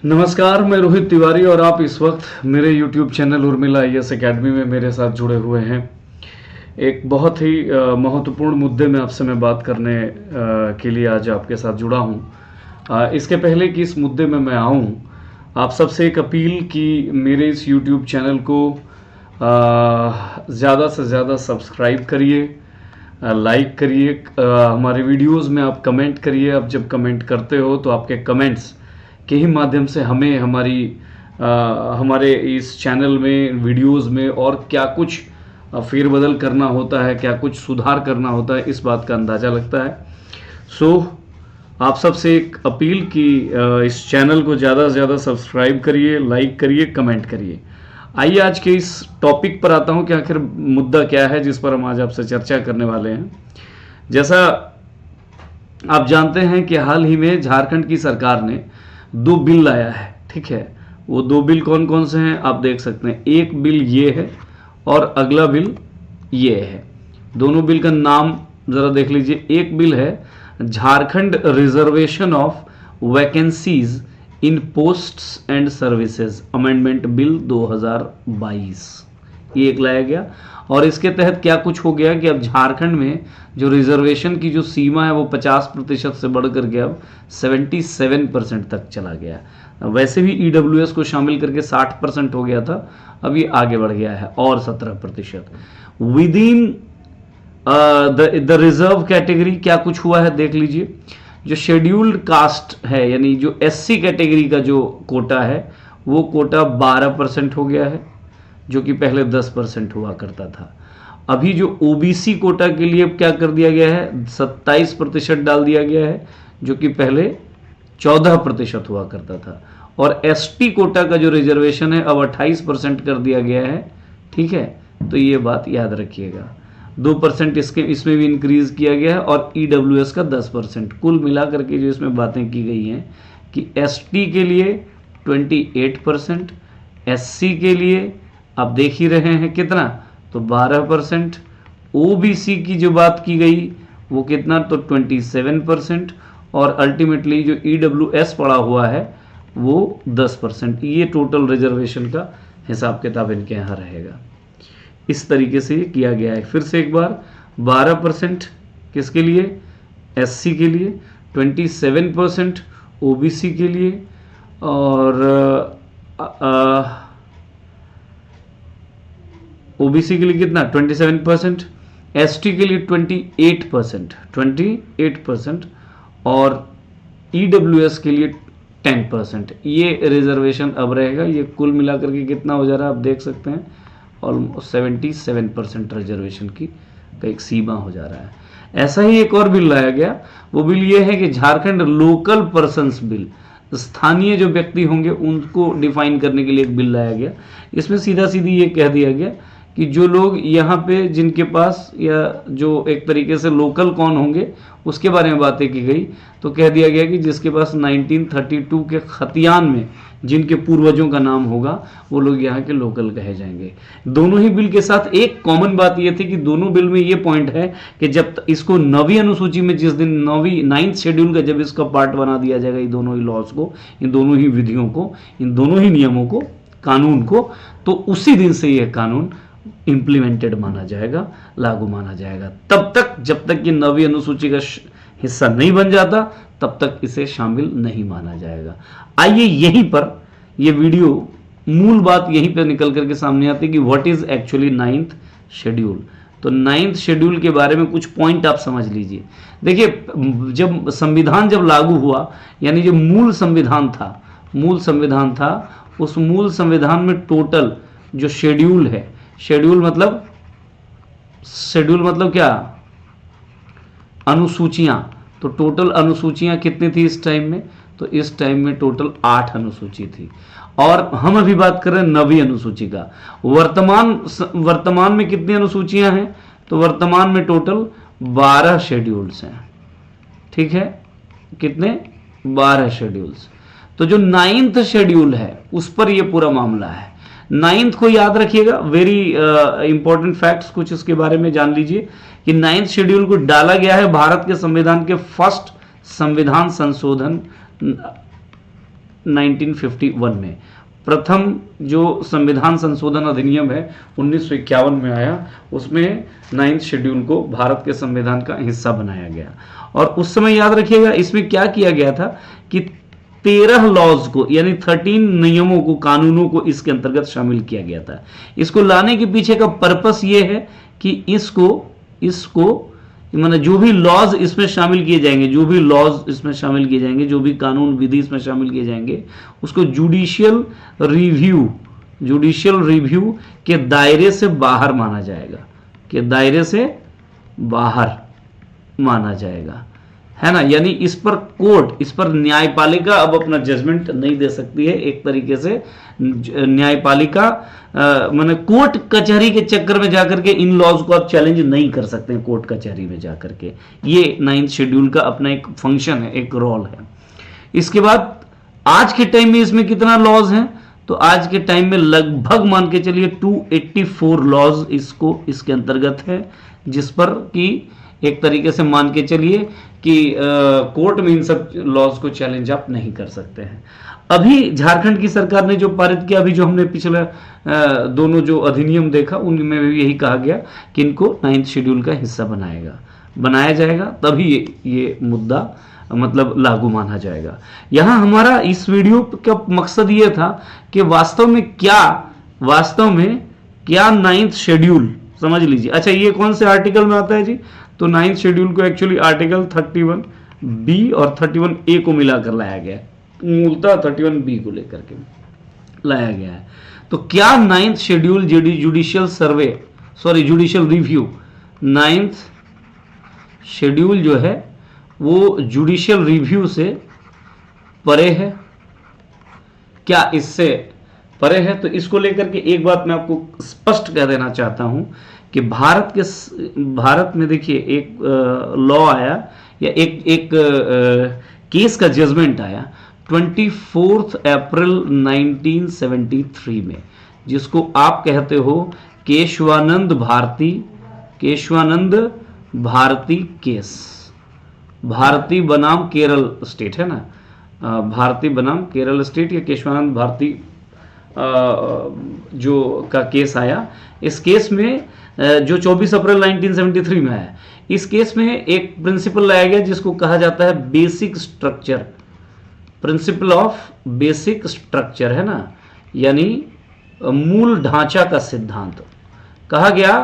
नमस्कार, मैं रोहित तिवारी और आप इस वक्त मेरे YouTube channel Urmila IAS academy में मेरे साथ जुड़े हुए हैं। एक बहुत ही महत्वपूर्ण मुद्दे में आपसे मैं बात करने के लिए आज आपके साथ जुड़ा हूं। इसके पहले कि इस मुद्दे में मैं आऊं, आप सबसे एक अपील कि मेरे इस YouTube चैनल को ज़्यादा से ज़्यादा सब्सक्राइब करिए, लाइक करिए, हमारे वीडियोज़ में आप कमेंट करिए। आप जब कमेंट करते हो तो आपके कमेंट्स के ही माध्यम से हमें हमारे इस चैनल में, वीडियोस में और क्या कुछ फेरबदल करना होता है, क्या कुछ सुधार करना होता है, इस बात का अंदाज़ा लगता है। आप सबसे एक अपील कि इस चैनल को ज़्यादा से ज़्यादा सब्सक्राइब करिए, लाइक करिए, कमेंट करिए। आइए आज के इस टॉपिक पर आता हूं कि आखिर मुद्दा क्या है जिस पर हम आज आपसे चर्चा करने वाले हैं। जैसा आप जानते हैं कि हाल ही में झारखंड की सरकार ने 2 बिल लाया है, ठीक है। वो 2 बिल कौन कौन से हैं आप देख सकते हैं। एक बिल ये है और अगला बिल ये है। दोनों बिल का नाम ज़रा देख लीजिए। एक बिल है Jharkhand reservation of vacancies in posts and services amendment bill 2022, ये एक लाया गया। और इसके तहत क्या कुछ हो गया कि अब झारखंड में जो रिजर्वेशन की जो सीमा है वो 50% से बढ़कर के अब 77% तक चला गया। वैसे भी EWS को शामिल करके 60% हो गया था, अब ये आगे बढ़ गया है और 17%। With in the reserve category क्या कुछ हुआ है देख लीजिए। जो शेड्यूल्ड कास्ट है, यानी जो SC कैटेगरी का जो कोटा है, वो कोटा 12% हो गया है, जो कि पहले 10% हुआ करता था। अभी जो OBC कोटा के लिए क्या कर दिया गया है, 27% डाल दिया गया है, जो कि पहले 14% हुआ करता था। और ST कोटा का जो रिजर्वेशन है अब 28% कर दिया गया है, ठीक है। तो ये बात याद रखिएगा। 2% इसमें भी इंक्रीज किया गया है और EWS का 10%। कुल मिलाकर के जो इसमें बातें की गई हैं कि ST के लिए 28%, SC के लिए आप देख ही रहे हैं कितना, तो 12%। OBC की जो बात की गई वो कितना, तो 27%। और अल्टीमेटली जो EWS पड़ा हुआ है वो 10%। ये टोटल रिजर्वेशन का हिसाब किताब इनके यहाँ रहेगा। इस तरीके से ये किया गया है। फिर से एक बार, 12% किसके लिए, SC के लिए, 27% OBC के लिए, और OBC के लिए कितना, 27%, ST के लिए 28%, और EWS के लिए 10%। ये रिजर्वेशन अब रहेगा। ये कुल मिलाकर के कितना हो जा रहा है आप देख सकते हैं, ऑलमोस्ट 77% रिजर्वेशन की का एक सीमा हो जा रहा है। ऐसा ही एक और बिल लाया गया। वो बिल ये है कि झारखंड लोकल पर्सन्स बिल, स्थानीय जो व्यक्ति होंगे उनको डिफाइन करने के लिए एक बिल लाया गया। इसमें सीधा सीधी ये कह दिया गया कि जो लोग यहाँ पे, जिनके पास, या जो एक तरीके से लोकल कौन होंगे उसके बारे में बातें की गई। तो कह दिया गया कि जिसके पास 1932 के खतियान में जिनके पूर्वजों का नाम होगा वो लोग यहाँ के लोकल कहे जाएंगे। दोनों ही बिल के साथ एक कॉमन बात ये थी कि दोनों बिल में ये पॉइंट है कि जब इसको 9वीं अनुसूची में, जिस दिन 9th शेड्यूल का जब इसका पार्ट बना दिया जाएगा, इन दोनों ही लॉज को, इन दोनों ही विधियों को, इन दोनों ही नियमों को, कानून को, तो उसी दिन से यह कानून इंप्लीमेंटेड माना जाएगा, लागू माना जाएगा। तब तक, जब तक ये 9वीं अनुसूची का हिस्सा नहीं बन जाता, तब तक इसे शामिल नहीं माना जाएगा। आइए यहीं पर ये वीडियो, मूल बात यहीं पर निकल करके सामने आती है कि what is actually 9th schedule. तो 9th शेड्यूल के बारे में कुछ पॉइंट आप समझ लीजिए। देखिए, जब संविधान जब लागू हुआ, यानी जो मूल संविधान था, उस मूल संविधान में टोटल जो शेड्यूल है, शेड्यूल मतलब क्या, अनुसूचियां। तो टोटल अनुसूचियां कितनी थी इस टाइम में, तो इस टाइम में टोटल 8 अनुसूची थी। और हम अभी बात कर रहे हैं 9वीं अनुसूची का। वर्तमान में कितनी अनुसूचियां हैं, तो वर्तमान में टोटल 12 शेड्यूल्स हैं, ठीक है। कितने, 12 शेड्यूल्स। तो जो 9th शेड्यूल है उस पर यह पूरा मामला है। 9th को याद रखिएगा, वेरी इंपॉर्टेंट फैक्ट्स कुछ इसके बारे में जान लीजिए कि 9th शेड्यूल को डाला गया है भारत के संविधान के फर्स्ट संविधान संशोधन 1951 में। प्रथम जो संविधान संशोधन अधिनियम है 1951 में आया, उसमें 9th शेड्यूल को भारत के संविधान का हिस्सा बनाया गया। और उस समय याद रखिएगा इसमें क्या किया गया था कि 13 लॉज को, यानी 13 नियमों को, कानूनों को इसके अंतर्गत शामिल किया गया था। इसको लाने के पीछे का पर्पस ये है कि इसको माने जो भी लॉज इसमें शामिल किए जाएंगे, जो भी लॉज इसमें शामिल किए जाएंगे, जो भी कानून विधि इसमें शामिल किए जाएंगे, उसको जुडिशियल रिव्यू के दायरे से बाहर माना जाएगा, के दायरे से बाहर माना जाएगा, है ना। यानी इस पर न्यायपालिका अब अपना जजमेंट नहीं दे सकती है। एक तरीके से न्यायपालिका माने कोर्ट कचहरी के चक्कर में जाकर के इन लॉज को आप चैलेंज नहीं कर सकते हैं कोर्ट कचहरी में जाकर के। ये 9th शेड्यूल का अपना एक फंक्शन है, एक रोल है। इसके बाद आज के टाइम में इसमें कितना लॉज हैं, तो आज के टाइम में लगभग मान के चलिए 284 लॉज इसके अंतर्गत है, जिस पर कि एक तरीके से मान के चलिए कि कोर्ट में इन सब लॉज को चैलेंज आप नहीं कर सकते हैं। अभी झारखंड की सरकार ने जो पारित किया, अभी जो हमने पिछले दोनों जो अधिनियम देखा उनमें भी यही कहा गया कि इनको 9th शेड्यूल का हिस्सा बनाया जाएगा, तभी ये मुद्दा मतलब लागू माना जाएगा। यहां हमारा इस वीडियो का मकसद ये था कि वास्तव में क्या 9th शेड्यूल समझ लीजिए। अच्छा, ये कौन से आर्टिकल में आता है जी, तो 9th शेड्यूल को एक्चुअली आर्टिकल 31B और 31A को मिलाकर लाया गया है, मूलतः 31B को लेकर के लाया गया है। तो क्या 9th schedule judicial review 9th schedule जो है वो जुडिशियल रिव्यू से परे है, क्या इससे परे है? तो इसको लेकर के एक बात मैं आपको स्पष्ट कह देना चाहता हूं कि भारत में देखिए एक लॉ आया या एक केस का जजमेंट आया 24 अप्रैल 1973 में, जिसको आप कहते हो केशवानंद भारती केस। भारती बनाम केरल स्टेट है ना, भारती बनाम केरल स्टेट या केशवानंद भारती जो का केस आया। इस केस में जो 24 अप्रैल 1973 में आया, इस केस में एक प्रिंसिपल लाया गया जिसको कहा जाता है basic structure, principle of basic structure, है ना, यानी मूल ढांचा का सिद्धांत। कहा गया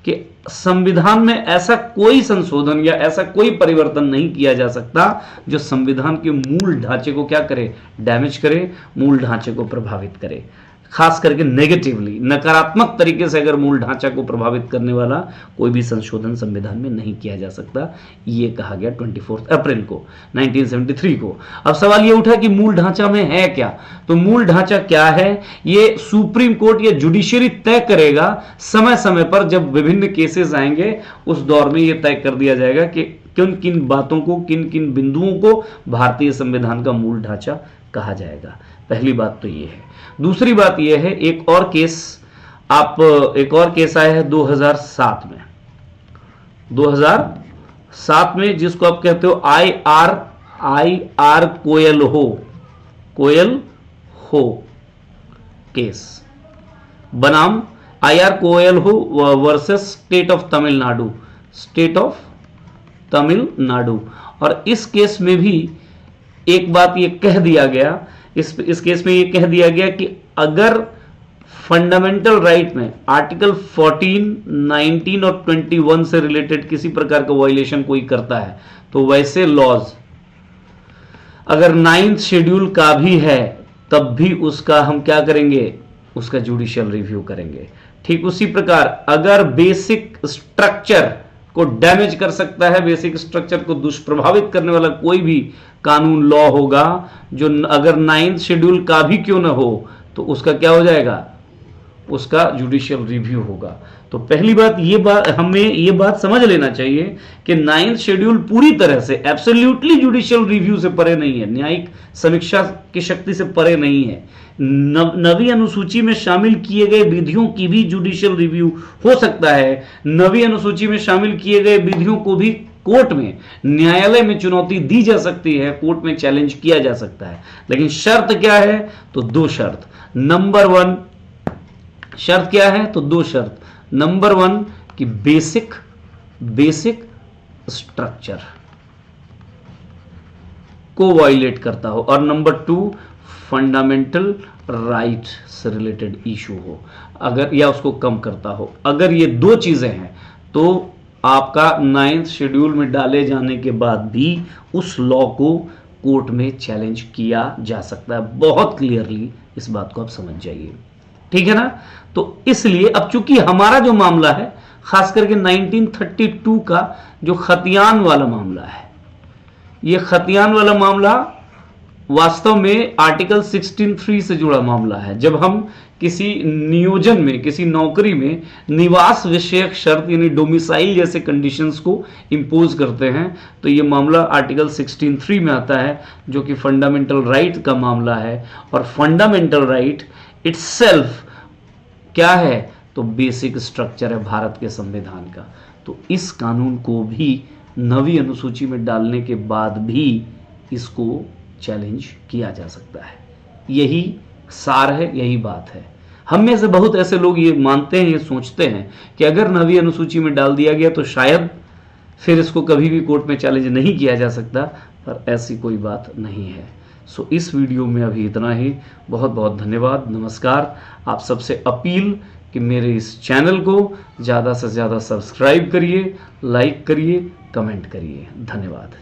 कि संविधान में ऐसा कोई संशोधन या ऐसा कोई परिवर्तन नहीं किया जा सकता जो संविधान के मूल ढांचे को क्या करे, डैमेज करे, मूल ढांचे को प्रभावित करे, खास करके नेगेटिवली, नकारात्मक तरीके से अगर मूल ढांचा को प्रभावित करने वाला कोई भी संशोधन संविधान में नहीं किया जा सकता। ये कहा गया 24 अप्रैल को 1973 को। अब सवाल ये उठा कि मूल ढांचा में है क्या, तो मूल ढांचा क्या है ये सुप्रीम कोर्ट या जुडिशरी तय करेगा। समय समय पर जब विभिन्न केसेस आएंगे उस दौर में यह तय कर दिया जाएगा कि किन किन बातों को, किन किन बिंदुओं को भारतीय संविधान का मूल ढांचा कहा जाएगा। पहली बात तो ये है। दूसरी बात यह है, एक और केस आया है 2007 में, जिसको आप कहते हो आई आर कोयल हो केस बनाम IR कोयल हो वर्सेस स्टेट ऑफ तमिलनाडु। और इस केस में भी एक बात ये कह दिया गया, इस केस में ये कह दिया गया कि अगर फंडामेंटल राइट में आर्टिकल 14, 19 और 21 से रिलेटेड किसी प्रकार का वायलेशन कोई करता है तो वैसे लॉज अगर 9th शेड्यूल का भी है तब भी उसका हम क्या करेंगे, उसका जुडिशियल रिव्यू करेंगे। ठीक उसी प्रकार अगर बेसिक स्ट्रक्चर को डैमेज कर सकता है, बेसिक स्ट्रक्चर को दुष्प्रभावित करने वाला कोई भी कानून लॉ होगा जो अगर 9th शेड्यूल का भी क्यों ना हो तो उसका क्या हो जाएगा, उसका जुडिशियल रिव्यू होगा। तो पहली बात हमें ये बात समझ लेना चाहिए कि 9th शेड्यूल पूरी तरह से एब्सोल्युटली जुडिशियल रिव्यू से परे नहीं है, न्यायिक समीक्षा की शक्ति से परे नहीं है। नवी अनुसूची में शामिल किए गए विधियों की भी जुडिशियल रिव्यू हो सकता है, नवी अनुसूची में शामिल किए गए विधियों को भी कोर्ट में, न्यायालय में चुनौती दी जा सकती है, कोर्ट में चैलेंज किया जा सकता है। लेकिन शर्त क्या है? तो दो शर्त। नंबर वन, शर्त क्या है? तो दो शर्त। नंबर वन कि बेसिक स्ट्रक्चर को वायलेट करता हो, और नंबर टू फंडामेंटल राइट से रिलेटेड इशू हो, अगर या उसको कम करता हो। अगर ये दो चीजें हैं तो आपका 9th शेड्यूल में डाले जाने के बाद भी उस लॉ को कोर्ट में चैलेंज किया जा सकता है। बहुत क्लियरली इस बात को आप समझ जाइए, ठीक है ना। तो इसलिए अब चूंकि हमारा जो मामला है खास करके 1932 का जो खतियान वाला मामला है, यह खतियान वाला मामला वास्तव में आर्टिकल 16(3) से जुड़ा मामला है। जब हम किसी नियोजन में, किसी नौकरी में निवास विषयक शर्त यानी डोमिसाइल जैसे कंडीशंस को इंपोज करते हैं तो यह मामला आर्टिकल 16(3) में आता है, जो कि फंडामेंटल राइट का मामला है। और फंडामेंटल राइट इटसेल्फ क्या है? तो बेसिक स्ट्रक्चर है भारत के संविधान का। तो इस कानून को भी 9वीं अनुसूची में डालने के बाद भी इसको चैलेंज किया जा सकता है। यही सार है, यही बात है। हम में से बहुत ऐसे लोग ये मानते हैं, ये सोचते हैं कि अगर 9वीं अनुसूची में डाल दिया गया तो शायद फिर इसको कभी भी कोर्ट में चैलेंज नहीं किया जा सकता, पर ऐसी कोई बात नहीं है। सो इस वीडियो में अभी इतना ही। बहुत बहुत धन्यवाद, नमस्कार। आप सबसे अपील कि मेरे इस चैनल को ज़्यादा से ज़्यादा सब्सक्राइब करिए, लाइक करिए, कमेंट करिए। धन्यवाद।